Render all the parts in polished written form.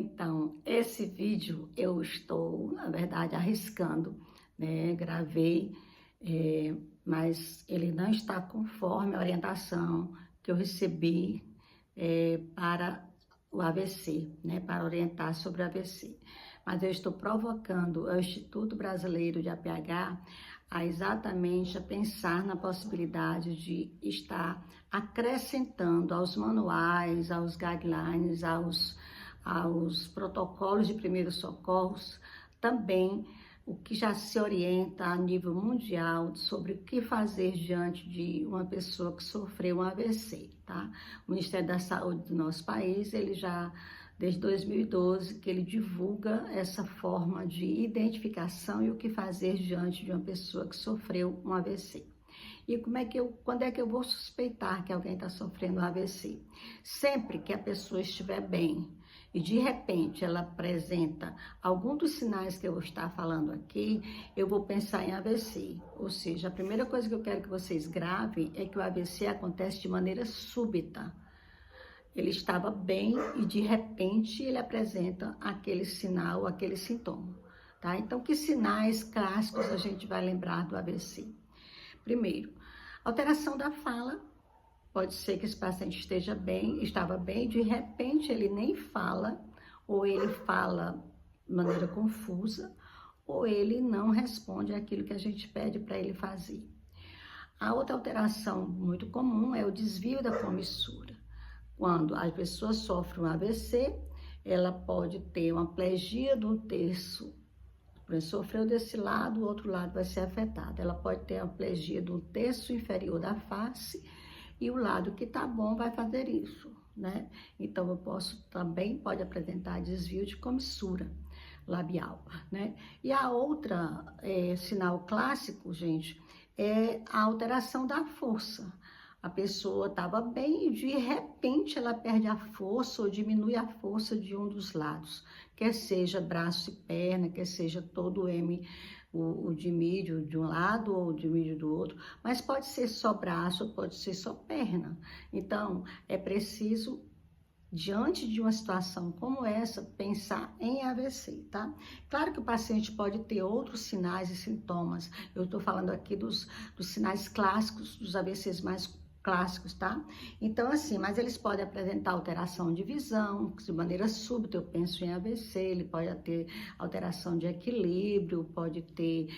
Então, esse vídeo eu estou, na verdade, arriscando, né? Gravei, mas ele não está conforme a orientação que eu recebi para o AVC, né? Para orientar sobre o AVC. Mas eu estou provocando o Instituto Brasileiro de APH a pensar na possibilidade de estar acrescentando aos manuais, aos guidelines, aos protocolos de primeiros socorros, também o que já se orienta a nível mundial sobre o que fazer diante de uma pessoa que sofreu um AVC, tá? O Ministério da Saúde do nosso país, ele já, desde 2012, que ele divulga essa forma de identificação e o que fazer diante de uma pessoa que sofreu um AVC. E quando é que eu vou suspeitar que alguém está sofrendo um AVC? Sempre que a pessoa estiver bem e de repente ela apresenta algum dos sinais que eu vou estar falando aqui, eu vou pensar em AVC. Ou seja, a primeira coisa que eu quero que vocês gravem é que o AVC acontece de maneira súbita. Ele estava bem e de repente ele apresenta aquele sinal, aquele sintoma, tá? Então, que sinais clássicos a gente vai lembrar do AVC? Primeiro, alteração da fala. Pode ser que esse paciente estava bem, de repente ele nem fala, ou ele fala de maneira confusa, ou ele não responde àquilo que a gente pede para ele fazer. A outra alteração muito comum é o desvio da comissura. Quando a pessoa sofre um AVC, ela pode ter uma plegia do terço. Sofreu desse lado, o outro lado vai ser afetado. Ela pode ter uma plegia do terço inferior da face e o lado que tá bom vai fazer isso, né? Então, pode apresentar desvio de comissura labial, né? E a outra sinal clássico, gente, é a alteração da força. A pessoa estava bem e de repente ela perde a força ou diminui a força de um dos lados, quer seja braço e perna, quer seja todo o dimídio de um lado ou o dimídio do outro, mas pode ser só braço, pode ser só perna. Então, é preciso, diante de uma situação como essa, pensar em AVC, tá? Claro que o paciente pode ter outros sinais e sintomas. Eu estou falando aqui dos sinais clássicos, dos AVCs mais clássicos, tá? Então, assim, mas eles podem apresentar alteração de visão, de maneira súbita, eu penso em AVC, ele pode ter alteração de equilíbrio, pode ter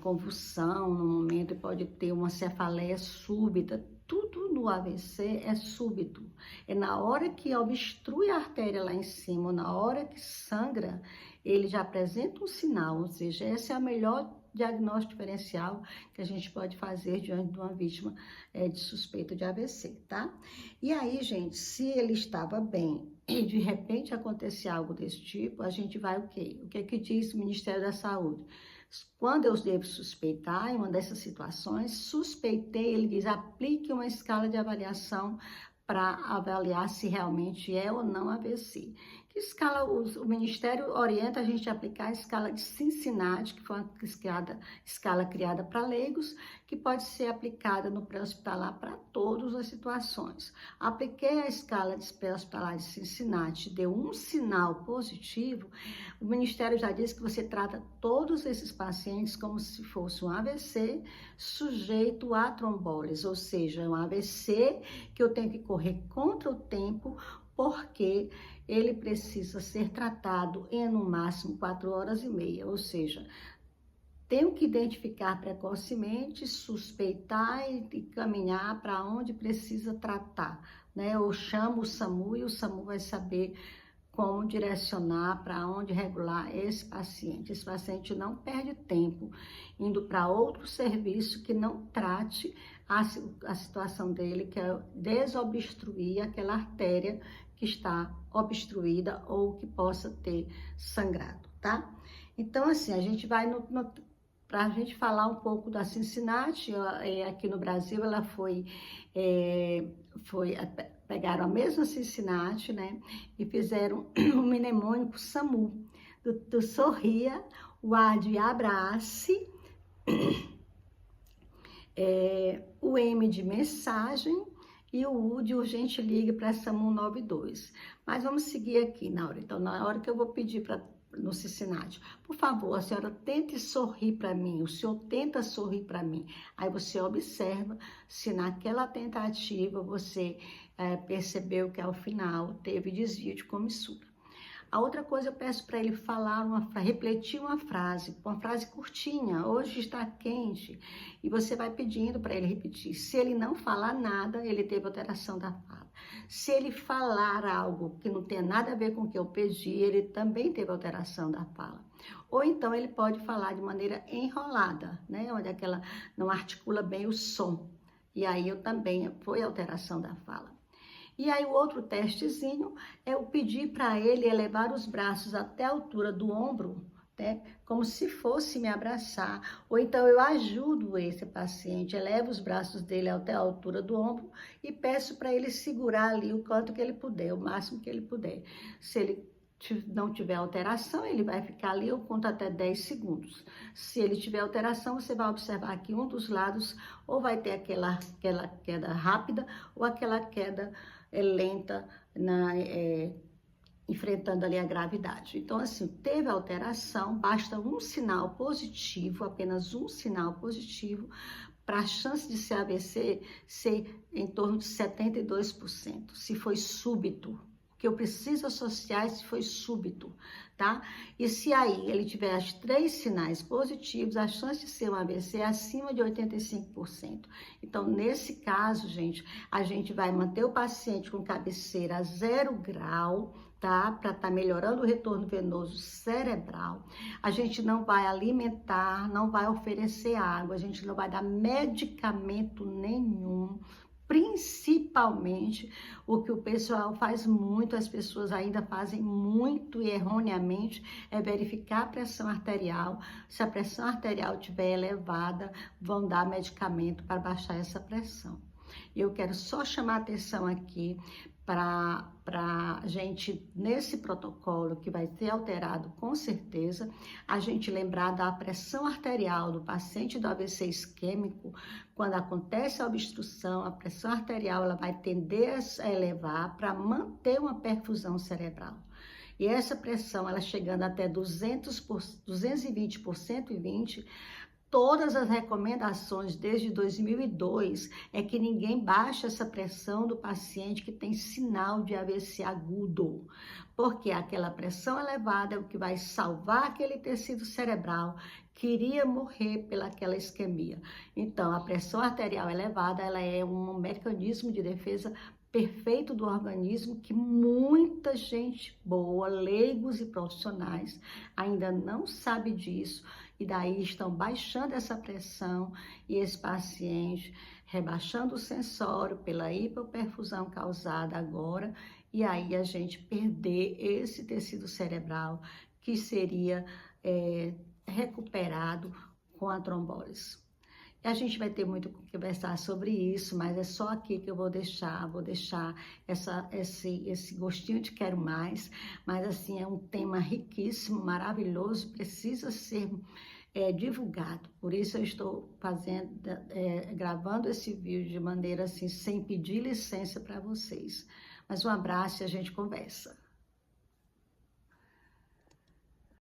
convulsão no momento, pode ter uma cefaleia súbita. Tudo no AVC é súbito. É na hora que obstrui a artéria lá em cima, na hora que sangra, ele já apresenta um sinal, ou seja, esse é o melhor diagnóstico diferencial que a gente pode fazer diante de uma vítima de suspeita de AVC, tá? E aí, gente, se ele estava bem e de repente acontecer algo desse tipo, a gente vai o quê? O que é que diz o Ministério da Saúde? Quando eu devo suspeitar, em uma dessas situações, suspeitei, ele diz, aplique uma escala de avaliação para avaliar se realmente é ou não AVC. Que escala o Ministério orienta a gente a aplicar a escala de Cincinnati, que foi uma escala criada para leigos, que pode ser aplicada no pré-hospitalar para todas as situações. Apliquei a escala de pré-hospitalar de Cincinnati, deu um sinal positivo, o Ministério já disse que você trata todos esses pacientes como se fosse um AVC sujeito a trombólise, ou seja, um AVC que eu tenho que correr contra o tempo, porque ele precisa ser tratado em, no máximo, 4 horas e meia, ou seja, tenho que identificar precocemente, suspeitar e caminhar para onde precisa tratar, né? Eu chamo o SAMU e o SAMU vai saber como direcionar, para onde regular esse paciente. Esse paciente não perde tempo indo para outro serviço que não trate a situação dele, que é desobstruir aquela artéria que está obstruída ou que possa ter sangrado, tá? Então, assim, a gente vai para a gente falar um pouco da Cincinnati, aqui no Brasil ela pegaram a mesma Cincinnati, né, e fizeram um mnemônico SAMU, do sorria, o A de abrace, o M de mensagem e o UD urgente ligue para essa 192. Mas vamos seguir aqui, Naura. Então, na hora que eu vou pedir para no Cincinnati, por favor, a senhora tente sorrir para mim, o senhor tenta sorrir para mim. Aí você observa se naquela tentativa você percebeu que ao final teve desvio de comissura. A outra coisa, eu peço para ele falar, refletir uma frase curtinha. Hoje está quente, e você vai pedindo para ele repetir. Se ele não falar nada, ele teve alteração da fala. Se ele falar algo que não tem nada a ver com o que eu pedi, ele também teve alteração da fala. Ou então ele pode falar de maneira enrolada, né? Onde aquela não articula bem o som. E aí eu também foi alteração da fala. E aí o outro testezinho é eu pedir para ele elevar os braços até a altura do ombro, né? Como se fosse me abraçar. Ou então eu ajudo esse paciente, elevo os braços dele até a altura do ombro e peço para ele segurar ali o quanto que ele puder, o máximo que ele puder. Se ele não tiver alteração, ele vai ficar ali, eu conto até 10 segundos. Se ele tiver alteração, você vai observar que um dos lados ou vai ter aquela queda rápida ou aquela queda lenta, enfrentando ali a gravidade. Então, assim, teve alteração, basta um sinal positivo, apenas um sinal positivo, para a chance de ser AVC ser em torno de 72%, se foi súbito. Que eu preciso associar se foi súbito, tá? E se aí ele tiver os 3 sinais positivos, a chance de ser um AVC é acima de 85%. Então, nesse caso, gente, a gente vai manter o paciente com cabeceira a 0 grau, tá? Para estar melhorando o retorno venoso cerebral. A gente não vai alimentar, não vai oferecer água, a gente não vai dar medicamento nenhum. Principalmente o que o pessoal faz muito, as pessoas ainda fazem muito e erroneamente, é verificar a pressão arterial. Se a pressão arterial estiver elevada, vão dar medicamento para baixar essa pressão. E eu quero só chamar a atenção aqui para a gente, nesse protocolo que vai ser alterado com certeza, a gente lembrar da pressão arterial do paciente do AVC isquêmico. Quando acontece a obstrução, a pressão arterial ela vai tender a elevar para manter uma perfusão cerebral. E essa pressão, ela chegando até 220 por 120, todas as recomendações desde 2002 é que ninguém baixe essa pressão do paciente que tem sinal de AVC agudo, porque aquela pressão elevada é o que vai salvar aquele tecido cerebral que iria morrer pelaquela isquemia. Então, a pressão arterial elevada, ela é um mecanismo de defesa perfeito do organismo que muita gente boa, leigos e profissionais, ainda não sabe disso e daí estão baixando essa pressão e esse paciente rebaixando o sensório pela hipoperfusão causada agora e aí a gente perder esse tecido cerebral que seria recuperado com a trombólise. A gente vai ter muito que conversar sobre isso, mas é só aqui que eu vou deixar esse gostinho de quero mais, mas assim, é um tema riquíssimo, maravilhoso, precisa ser divulgado. Por isso eu estou gravando esse vídeo de maneira assim, sem pedir licença para vocês. Mas um abraço e a gente conversa.